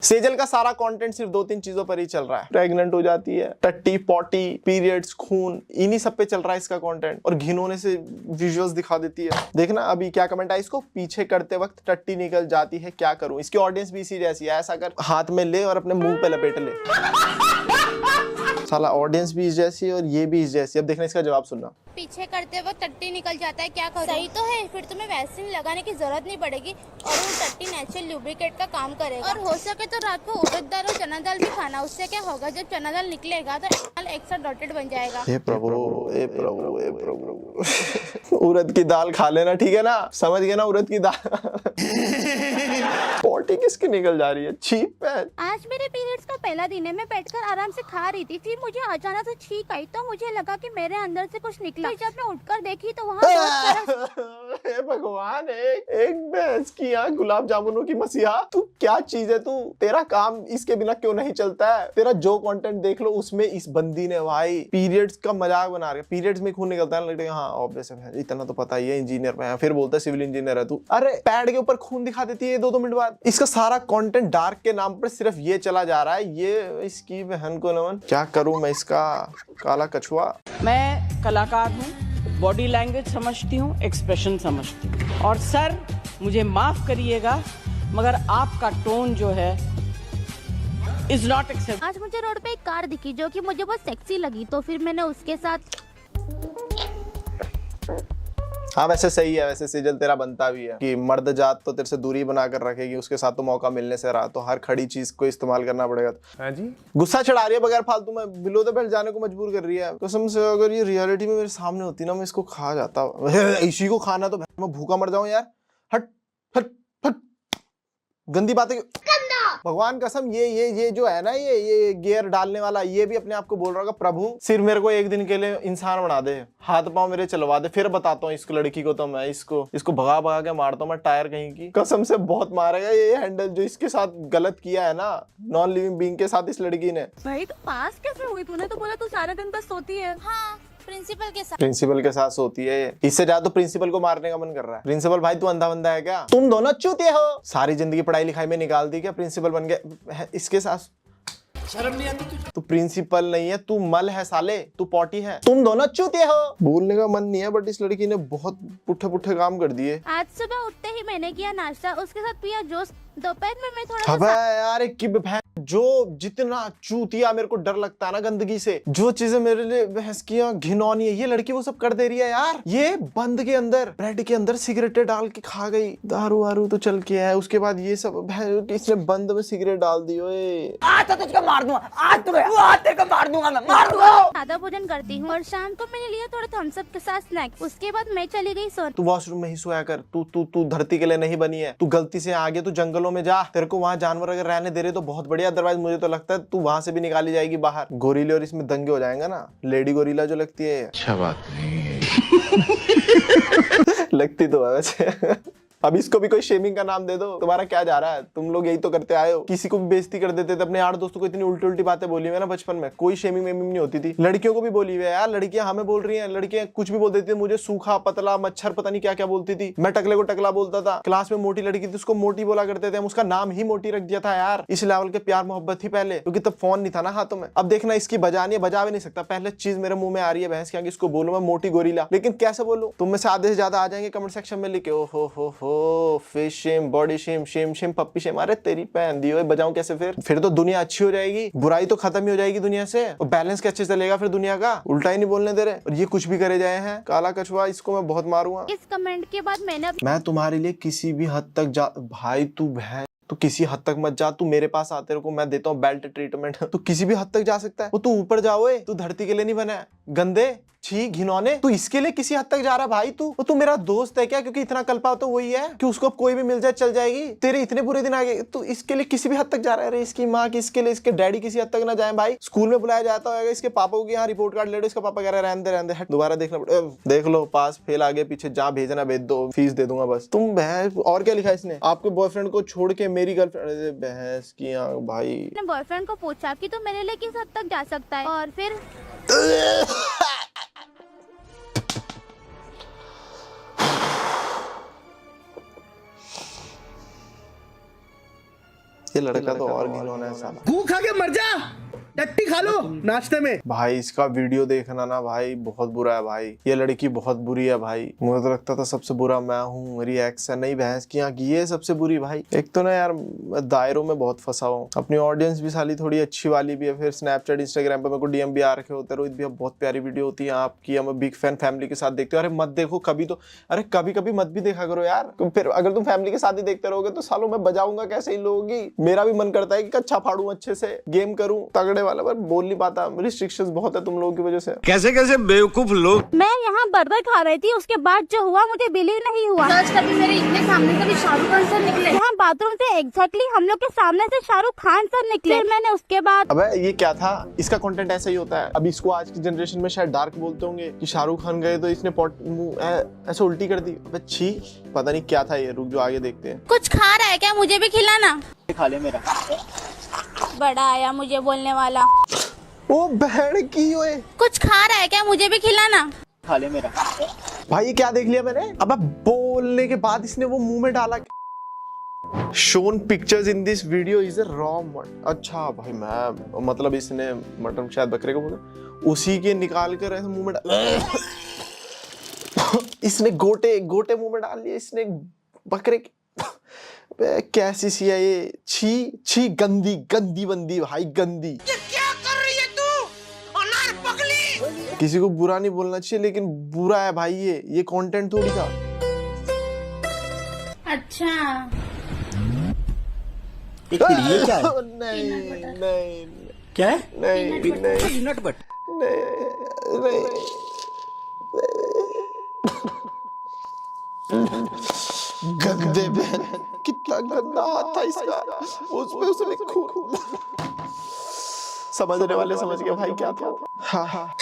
सेजल का सारा कंटेंट सिर्फ 2-3 चीजों पर ही चल रहा है। प्रेग्नेंट हो जाती है, टट्टी पॉटी पीरियड्स खून, इन्हीं सब पे चल रहा है इसका कंटेंट, और घिनौने से विजुअल्स दिखा देती है। देखना अभी क्या कमेंट है, इसको पीछे करते वक्त टट्टी निकल जाती है, क्या करूं। इसकी ऑडियंस भी इसी जैसी है, ऐसा कर हाथ में ले और अपने मुंह पे लपेट ले। साला ऑडियंस भी इस जैसी है और ये भी इस जैसी। अब देखना इसका जवाब सुनना। पीछे करते वक्त टट्टी निकल जाता है, क्या करूं? सही तो है, फिर तुम्हें वैक्सीन लगाने की जरूरत नहीं पड़ेगी और वो टट्टी नेचुरल ल्यूब्रिकेट का काम करेगा। और हो सके तो रात को उड़द दाल और चना दाल भी खाना। उससे क्या होगा, जब चना दाल निकलेगा तो एक्स्ट्रा डॉटेड बन जाएगा। हे प्रभु, हे प्रभु, हे प्रभु। उड़द की दाल खा लेना, ठीक है ना, समझ गए ना, उड़द की दाल। पॉटी किसकी निकल जा रही है, चीप है। आज मेरे पीरियड्स का पहला दिन है। मैं बैठकर आराम से खा रही थी, फिर मुझे अचानक से छींक आई तो मुझे लगा कि मेरे अंदर से कुछ निकला। जब मैं उठकर देखी तो वहाँ हे भगवान, एक भैंस की यहाँ गुलाब जामुनों की मसीहा। तू क्या चीज है तू, तेरा काम इसके बिना क्यों नहीं चलता है। तेरा जो कंटेंट देख लो उसमें इस बंदी ने भाई पीरियड्स का मजाक बना रहा है। पीरियड्स में खून निकलता है, हाँ ऑब्वियस है, इतना तो पता ही है, इंजीनियर में है। फिर बोलता है सिविल इंजीनियर है तू। अरे पैड के ऊपर खून दिखा देती है 2-2 मिनट बाद। इसका सारा कंटेंट डार्क के नाम पर सिर्फ ये चला जा रहा है। ये इसकी बहन को नमन। क्या करूं मैं इसका काला कछुआ। मैं कलाकार हूँ, बॉडी लैंग्वेज समझती हूँ, एक्सप्रेशन समझती हूँ। और सर मुझे माफ करिएगा मगर आपका टोन जो है इज नॉट एक्सेप्ट। आज मुझे रोड पे एक कार दिखी जो कि मुझे बहुत सेक्सी लगी, तो फिर मैंने उसके साथ। हाँ वैसे सही है, वैसे सेजल तेरा बनता भी है कि मर्द जात तो तेरे से दूरी बनाकर रखेगी, उसके साथ तो मौका मिलने से रहा, तो हर खड़ी चीज को इस्तेमाल करना पड़ेगा। हाँ जी, गुस्सा चढ़ा रही है बगैर फालतू में, बिलो द बेल्ट जाने को मजबूर कर रही है। कसम से अगर ये रियलिटी में मेरे सामने होती ना, मैं इसको खा जाता। इसी को खाना तो मैं भूखा मर जाऊं यार। हट हट हट, गंदी बातें। भगवान कसम, ये जो है ना, ये गियर डालने वाला, ये भी अपने आप को बोल रहा होगा, प्रभु सिर्फ मेरे को एक दिन के लिए इंसान बना दे, हाथ पांव मेरे चलवा दे, फिर बताता हूँ इस लड़की को तो मैं इसको भगा भगा के मारता हूँ मैं, टायर कहीं की। कसम से बहुत मारेगा ये हैंडल जो इसके साथ गलत किया है ना, नॉन लिविंग बीइंग के साथ इस लड़की ने। भाई तो पास कैसे हुई? तूने तो बोला तू सारा दिन बस सोती है। हाँ, प्रिंसिपल के साथ सोती है ये। इससे ज्यादा तो प्रिंसिपल को मारने का मन कर रहा है। प्रिंसिपल भाई तू अंधा बंदा है क्या? तुम दोनों चूतिए हो। सारी जिंदगी पढ़ाई लिखाई में निकाल दी क्या, प्रिंसिपल बन गया इसके साथ। शर्म नहीं आती तुझे? तू प्रिंसिपल नहीं है, तू मल है साले, तू पॉटी है, तुम दोनों चूतिए हो। बोलने का मन नहीं है बट इस लड़की ने बहुत पुट्ठे पुट्ठे काम कर दिए। आज सुबह उठते ही मैंने किया नाश्ता, उसके साथ पिया जूस। दोपहर में मैं थोड़ा यार जो जितना चूतिया मेरे को डर लगता है ना गंदगी से, जो चीजें मेरे लिए भैंस की घिनौनी है, ये लड़की वो सब कर दे रही है यार। ये बंद के अंदर, ब्रेड के अंदर सिगरेटें डाल के खा गई, दारू वारू तो चल के है, उसके बाद ये सब इसने बंद में सिगरेट डाल दी। ओए आज तो तुझको मार दूंगा, आज तेरे को मार दूंगा, मैं मार दूंगा। सादा भोजन करती हूँ और शाम को मैंने लिया थोड़ा थम्स अप के साथ स्नैक। उसके बाद मैं चली गई सोने। तू वॉशरूम में ही सोया कर, तू धरती के लिए नहीं बनी है। तू गलती से आगे तू जंगलों में जा, तेरे को वहाँ जानवर अगर रहने दे रहे तो बहुत बढ़िया, अदरवाइज मुझे तो लगता है तू वहां से भी निकाली जाएगी बाहर। गोरीले और इसमें दंगे हो जाएंगे ना, लेडी गोरीला जो लगती है। अच्छा बात नहीं है। लगती तो है वैसे। अब इसको भी कोई शेमिंग का नाम दे दो, तुम्हारा क्या जा रहा है? तुम लोग यही तो करते आए हो, किसी को भी बेइज्जती कर देते थे। अपने यार दोस्तों को इतनी उल्टी उल्टी बातें बोली हुई है ना बचपन में, कोई शेमिंग वेमिंग नहीं होती थी। लड़कियों को भी बोली हुई है यार, लड़कियां हमें बोल रही हैं, लड़कियां कुछ भी बोल देती थी। मुझे सूखा पतला मच्छर पता नहीं क्या क्या बोलती थी, मैं टकले को टकला बोलता था। क्लास में मोटी लड़की थी उसको मोटी बोला करते थे, हम उसका नाम ही मोटी रख दिया था यार। इस लेवल के प्यार मोहब्बत थी पहले, क्योंकि तब फोन नहीं था ना हाथों में। अब देखना इसकी बजा भी नहीं सकता। पहले चीज मेरे मुंह में आ रही है भैंस की, इसको बोलूं मैं मोटी गोरीला, लेकिन कैसे बोलूं? तुम में से आधे से ज्यादा आ जाएंगे कमेंट सेक्शन में लिखे, ओ हो shame, body shame, shame shame, puppy shame. अरे तेरी पहन दी, बजाऊं कैसे? फिर तो दुनिया अच्छी हो जाएगी, बुराई तो खत्म ही हो जाएगी दुनिया से, और बैलेंस कैसे चलेगा फिर दुनिया का? उल्टा ही नहीं बोलने दे रहे, और ये कुछ भी करे जाए हैं। काला कछुआ, इसको मैं बहुत मारूंगा। इस कमेंट के बाद मैं तुम्हारे लिए किसी भी हद तक जा भाई, तू किसी हद तक मत जा, तू मेरे पास आ, तेरे को मैं देता हूँ बेल्ट ट्रीटमेंट। तू किसी भी हद तक जा सकता है, वो तू ऊपर जाओ, तू धरती के लिए नहीं बना है गंदे, छी घिनौने। तू इसके लिए किसी हद तक जा रहा है भाई? तू मेरा दोस्त है क्या? क्योंकि इतना कल्पा तो वही है कि उसको कोई भी मिल जाए चल जाएगी। तेरे इतने बुरे दिन आ गए, तू इसके लिए किसी भी हद तक जा रहा है। अरे इसकी माँ की, इसके लिए इसके डैडी किसी हद तक ना जाए भाई। स्कूल में बुलाया जाता होगा, इसके पापा को यहाँ रिपोर्ट कार्ड ले लो, इसका पापा कह रहा है रहने दे, दोबारा देखना पड़ेगा। देख लो पास फेल आगे पीछे, जहाँ भेजना भेज दो, फीस दे दूंगा बस। तुम बहस, और क्या लिखा इसने? आपके बॉयफ्रेंड को छोड़ के मेरी गर्लफ्रेंड। बहस की भाई, अपने बॉयफ्रेंड को पूछा कि तू मेरे लिए किस हद तक जा सकता है, और फिर ये लड़का तो और घिनौना है साला। गू खा के मर जा, टट्टी खा लो नाश्ते में। भाई इसका वीडियो देखना ना भाई, बहुत बुरा है भाई। ये लड़की बहुत बुरी है भाई। मुझे तो लगता था सबसे बुरा मैं हूँ, मेरी एक्स है। नहीं, भैंस की यहाँ की ये सबसे बुरी भाई। एक तो ना यार मैं दायरों में बहुत फंसा हूँ। अपनी ऑडियंस भी साली थोड़ी अच्छी वाली भी है, फिर स्नैपचैट इंस्टाग्राम पे मेरे को डीएम भी आ रखे होते हैं, रोहित भी बहुत प्यारी वीडियो होती है आपकी, हम बिग फैन, फैमिली के साथ देखते हो। अरे मत देखो कभी तो, अरे कभी कभी मत भी देखा करो यार। फिर अगर तुम फैमिली के साथ ही देखते रहोगे तो सालों मैं बजाऊंगा कैसे इन लोगों की। मेरा भी मन करता है कि अच्छा फाड़ू, अच्छे से गेम करूं तगड़े वाला, पर बोल नहीं पाता। रिस्ट्रिक्शंस बहुत है तुम लोगों की वजह से। कैसे कैसे बेवकूफ लोग। मैं यहाँ बर्गर खा रही थी, उसके बाद जो हुआ मुझे बिलीव नहीं हुआ। कभी मेरे इतने सामने से भी शाहरुख खान सर निकले। यहाँ बाथरूम से एग्जैक्टली हम लोग के सामने से शाहरुख खान सर निकले। फिर मैंने उसके बाद अबे ये क्या था, इसका कंटेंट ऐसा ही होता है। अब इसको आज की जनरेशन में शायद डार्क बोलते होंगे कि शाहरुख खान गए तो इसने ऐसे उल्टी कर दी। अबे छी, पता नहीं क्या था ये। रुक जो आगे देखते हैं। कुछ खा रहा है क्या? मुझे भी खिलाना। खा ले मेरा। बड़ा आया मुझे बोलने वाला। ओ बहन की ओए, कुछ खा रहा है क्या? मुझे भी खिलाना। खा ले मेरा। भाई ये क्या देख लिया मैंने? अब बोलने के बाद इसने वो मुंह में डाला। Shown pictures in this video is a raw mutton. अच्छा भाई मैं मतलब इसने मटन शायद बकरे को बोला, उसी के निकाल कर ऐसे मुंह में डाल। इसने गोटे गोटे मुंह में डाल लिए इसने बकरे के। कैसी सी है ये, छी छी, गंदी गंदी बंदी भाई, गंदी। ये क्या कर रही है तू, अनार पगली? किसी को बुरा नहीं बोलना चाहिए लेकिन बुरा है भाई ये कंटेंट थोड़ी था। अच्छा एक ये क्या है? नहीं नहीं क्या है? नहीं नहीं पीनट बट। नहीं। गंदे बहन, कितना गंदा हाथ था इसका, उसमें उसने खून। समझने वाले समझ गए भाई क्या था। हाँ।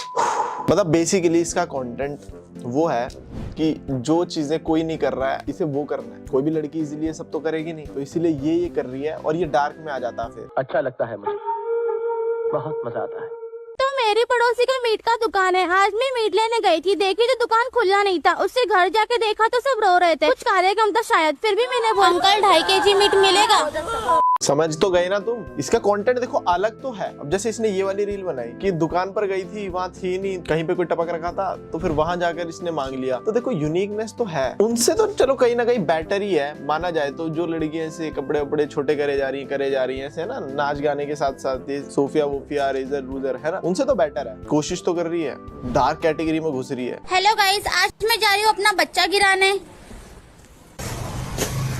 मतलब बेसिकली इसका कंटेंट वो है कि जो चीजें कोई नहीं कर रहा है इसे वो करना है। कोई भी लड़की इजीली ये सब तो करेगी नहीं, तो इसीलिए ये कर रही है और ये डार्क में आ जाता है। फिर अच्छा लगता है मुझे, बहुत मजा आता है। तो मेरी पड़ोसी का मीट का दुकान है। आज मैं मीट लेने गई थी, देखी तो दुकान खुला नहीं था। उससे घर जाके देखा तो सब रो रहे थे, कुछ कार्यक्रम था शायद। फिर भी मैंने बोला अंकल 2.5 kg मीट मिलेगा? समझ तो गए ना तुम। इसका कंटेंट देखो अलग तो है। अब जैसे इसने ये वाली रील बनाई कि दुकान पर गई थी, वहां थी नहीं, कहीं पे कोई टपक रखा था तो फिर वहां जाकर इसने मांग लिया। तो देखो यूनिकनेस तो है। उनसे तो चलो कहीं ना कहीं बेटर ही है माना जाए तो। जो लड़कियां ऐसे कपड़े वपड़े छोटे करे जा रही है ऐसे ना, नाच गाने के साथ साथ ये सोफिया वोफिया रेजर रूजर है ना, उनसे तो बेटर है। कोशिश तो कर रही है, डार्क कैटेगरी में घुस रही है। हेलो गाइस, आज मैं जा रही हूँ अपना बच्चा गिराने।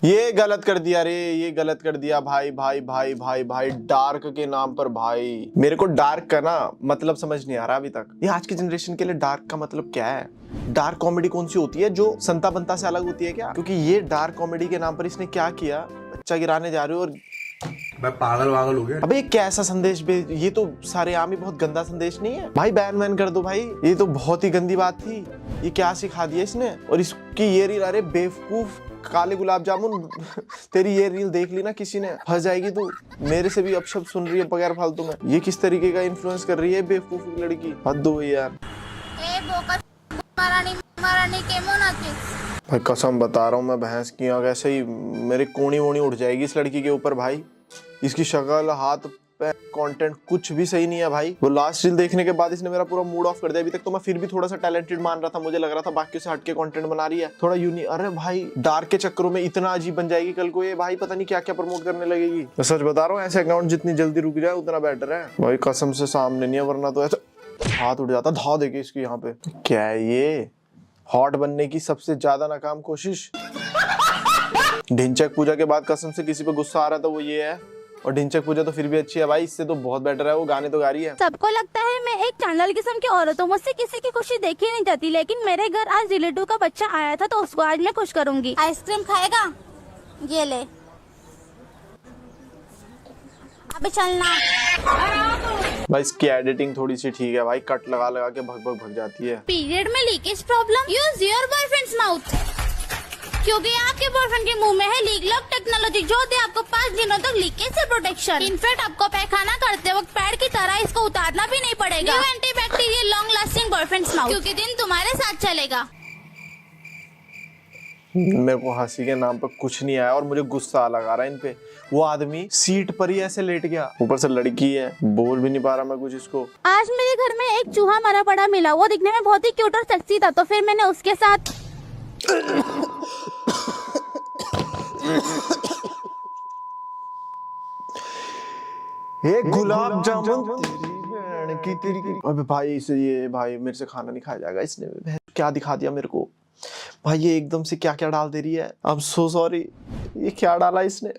ये गलत कर दिया रे, ये गलत कर दिया भाई भाई भाई भाई भाई। डार्क के नाम पर भाई, मेरे को डार्क का ना मतलब समझ नहीं आ रहा अभी तक। ये आज की जनरेशन के लिए डार्क का मतलब क्या है? डार्क कॉमेडी कौन सी होती है जो संता बंता से अलग होती है क्या? क्योंकि ये डार्क कॉमेडी के नाम पर इसने क्या किया, बच्चा गिराने जा रहे हो और मैं पागल वागल हो गया। अबे ये कैसा संदेश भेज, ये तो सारे आम ही बहुत गंदा संदेश नहीं है भाई? बैन वैन कर दो भाई, ये तो बहुत ही गंदी बात थी। ये क्या सिखा दिया इसने? और इसकी ये रील, अरे बेवकूफ काले गुलाब जामुन, तेरी ये रील देख ली ना किसी ने, फंस जाएगी तू। मेरे से भी अपशब्द सुन रही है बगैर फालतू में। ये किस तरीके का इन्फ्लुएंस कर रही है बेवकूफ लड़की, हद हो गई यार। भाई कसम बता रहा हूँ मैं, भैंस की आंख ऐसे ही मेरी कोनी वोनी उठ जाएगी इस लड़की के ऊपर भाई। इसकी शक्ल, हाथ, कंटेंट कुछ भी सही नहीं है भाई। वो लास्ट रील देखने के बाद इसने मेरा पूरा मूड ऑफ कर दिया। अभी तक तो मैं फिर भी थोड़ा सा टैलेंटेड मान रहा था, मुझे लग रहा था बाकी से हटके कंटेंट बना रही है, थोड़ा यूनिक। अरे भाई डार्क के चक्करों में इतना अजीब बन जाएगी कल को ये भाई, पता नहीं क्या क्या प्रमोट करने लगेगी। मैं सच बता रहा हूँ, ऐसे अकाउंट जितनी जल्दी रुक जाए उतना बेटर है भाई। कसम से सामने नहीं है, वरना तो ऐसा हाथ उठ जाता। धा देगी इसकी यहाँ पे। क्या है ये? हॉट बनने की सबसे ज्यादा नाकाम कोशिश। ढिंचक पूजा के बाद कसम से किसी पे गुस्सा आ रहा था वो ये है। और ढिंचक पूजा तो फिर भी अच्छी है भाई, इससे तो बहुत बेटर है। वो गाने तो गा रही है। सबको लगता है मैं एक चांडाल किस्म की औरत हूँ, मुझसे किसी की खुशी देखी नहीं जाती। लेकिन मेरे घर आज रिलेटिव का बच्चा आया था तो उसको आज मैं खुश करूंगी। आइसक्रीम खाएगा? ये ले, अबे चलना। भाई इसकी एडिटिंग थोड़ी सी ठीक है भाई, कट लगा लगा के भग भग भग जाती है। पीरियड में leakage problem? Use your boyfriend's mouth, क्योंकि आपके बॉयफ्रेंड के मुंह में है लीक लॉक टेक्नोलॉजी जो दे आपको 5 दिनों तक लीकेज से प्रोटेक्शन। इनफैक्ट आपको पैखाना करते वक्त पैड की तरह इसको उतारना भी नहीं पड़ेगा। New antibacterial long lasting boyfriends mouth, क्योंकि दिन तुम्हारे साथ चलेगा। मेरे को हंसी के नाम पर कुछ नहीं आया और मुझे गुस्सा लगा रहा है इन पे। वो आदमी सीट पर ही ऐसे लेट गया, ऊपर से लड़की है, बोल भी नहीं पा रहा मैं कुछ इसको। आज मेरे घर में एक चूहा मरा पड़ा मिला, वो दिखने में बहुत ही क्यूट और सेक्सी था, तो फिर मैंने उसके साथ एक गुलाब जामुन तेरी। अबे भाई इसे ये भाई मेरे से खाना नहीं खाया जाएगा इसने। क्या दिखा दिया मेरे को भाई, ये एकदम से क्या क्या डाल दे रही है। आई एम सो सॉरी, ये क्या डाला इसने।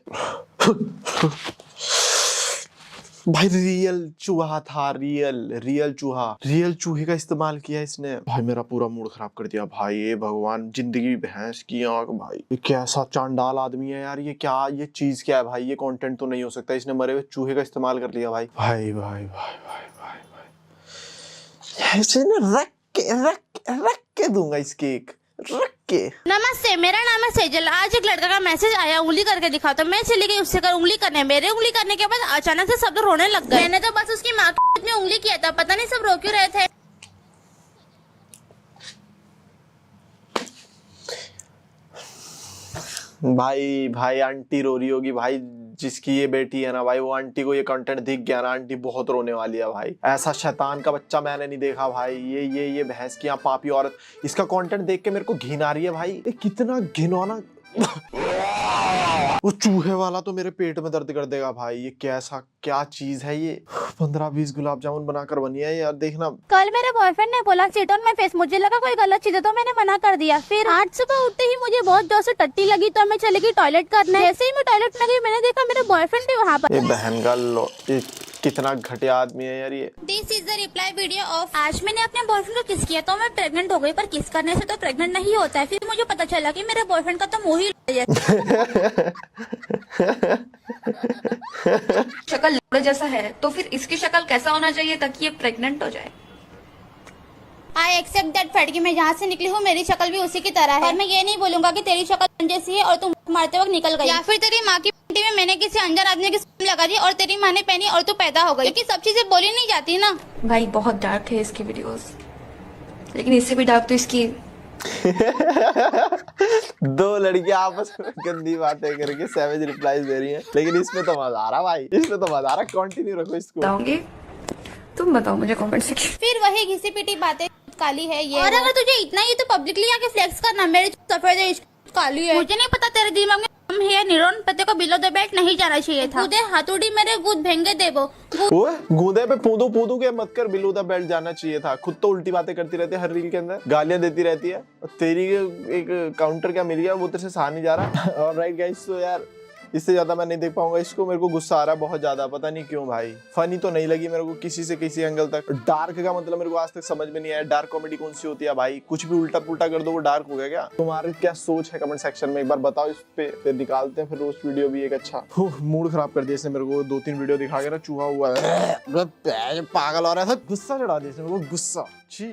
भाई रियल चूहा था, रियल चूहे का इस्तेमाल किया इसने। भाई मेरा पूरा मूड खराब कर दिया भाई। ये भगवान, जिंदगी भैंस की आंख भाई। ये कैसा चांडाल आदमी है यार, ये क्या, ये चीज क्या है भाई। ये कंटेंट तो नहीं हो सकता, इसने मरे हुए चूहे का इस्तेमाल कर लिया भाई। भाई भाई भाई भाई भाई भाई ऐसे ना रख के दूंगा इस केक, रख के। नमस्ते, मेरा नाम है सेजल। आज एक लड़का का मैसेज आया, उंगली करके दिखा, तो मैं चली गई उससे कर उंगली करने। मेरे उंगली करने के बाद अचानक से सब लोग रोने लग गए। मैंने तो बस उसकी माँ में उंगली किया था, पता नहीं सब रो क्यों रहे थे। भाई आंटी रो रही होगी भाई, जिसकी ये बेटी है ना भाई, वो आंटी को ये कंटेंट दिख गया ना, आंटी बहुत रोने वाली है भाई। ऐसा शैतान का बच्चा मैंने नहीं देखा भाई। ये भैंस की यहाँ पापी औरत, इसका कंटेंट देख के मेरे को घिन आ रही है भाई। ये कितना घिनौना। वो चूहे वाला तो मेरे पेट में दर्द कर देगा भाई। ये कैसा क्या चीज है ये। 15-20 गुलाब जामुन बनाकर बनी है यार, देखना। कल मेरे बॉयफ्रेंड ने बोला सिट ऑन माय फेस, मुझे लगा कोई गलत चीज है तो मैंने मना कर दिया। फिर आज सुबह उठते ही मुझे बहुत जोर से टट्टी लगी, तो मैं चली गई टॉयलेट करने। जैसे ही मैं टॉयलेट में गई, मैंने देखा मेरे बॉयफ्रेंड भी वहाँ पर। ये बहन का ये कितना घटिया आदमी है यार ये। This is the reply video of. आज मैंने अपने बॉयफ्रेंड को किस किया तो मैं प्रेग्नेंट हो गई, पर किस करने से तो प्रेग्नेंट नहीं होता है। फिर मुझे पता चला कि मेरे बॉयफ्रेंड का तो मुंह ही शक्ल लौड़े जैसा है, तो फिर इसकी शक्ल कैसा होना चाहिए ताकि ये प्रेग्नेंट हो जाए? आई एक्सेप्ट दैट फैक्ट कि मैं जहाँ से निकली हूँ मेरी शक्ल भी उसी की तरह है। और मैं ये नहीं बोलूंगा कि तेरी शक्ल जैसी है और तू मारते वक्त निकल गई, या फिर तेरी माँ की पेटी में मैंने किसी अनजान आदमी की स्पर्म लगा दी और तेरी माँ ने पहनी और तू पैदा हो गई, क्योंकि सब चीजें बोली नहीं जाती ना। भाई बहुत डार्क है इसकी वीडियोस, लेकिन इससे भी डार्क तो इसकी दो लड़कियां आपस में गंदी बातें करके सैवेज रिप्लाईज दे रही हैं, लेकिन इसमें तो मजा आ रहा भाई, इसमें तो मजा आ रहा। कंटिन्यू रखो इसको। बताऊंगी, तुम बताओ मुझे कमेंट सेक्शन। फिर वही घिसी पिटी बातें, काली है ये। और अगर तुझे इतना ही तो पब्लिकली आके फ्लेक्स करना, मेरी सफेद है, काली है। मुझे नहीं पता तेरे दिमाग में कम है न्यूरॉन, पते को बिलो द बेल्ट नहीं जाना चाहिए था। कूदे हाथुड़ी मेरे गुद भेंगे देवो। ओए गूंदे पे पूदू के मत कर, बिलो द बेल्ट जाना चाहिए था। खुद तो उल्टी बातें करती रहती है हर रील के अंदर, गालियां देती रहती है। तेरी एक काउंटर क्या मिल गया, वो तेरे से सहा नहीं जा रहा। ऑलराइट गाइस, तो यार इससे ज्यादा मैं नहीं देख पाऊंगा इसको। मेरे को गुस्सा आ रहा है बहुत ज्यादा, पता नहीं क्यों भाई। फनी तो नहीं लगी मेरे को किसी से किसी एंगल तक। डार्क का मतलब मेरे को आज तक समझ में नहीं आया। डार्क कॉमेडी कौन सी होती है भाई? कुछ भी उल्टा पुल्टा कर दो वो डार्क हो गया क्या? तुम्हारी क्या सोच है कमेंट सेक्शन में एक बार बताओ इस पे, फिर निकालते हैं फिर रोस्ट वीडियो भी एक अच्छा। मूड खराब कर दिया इसने मेरे को। 2-3 वीडियो दिखा के ना चूहा हुआ है पागल हो रहा था। गुस्सा चढ़ा दिया इसने मेरे को, गुस्सा। छी।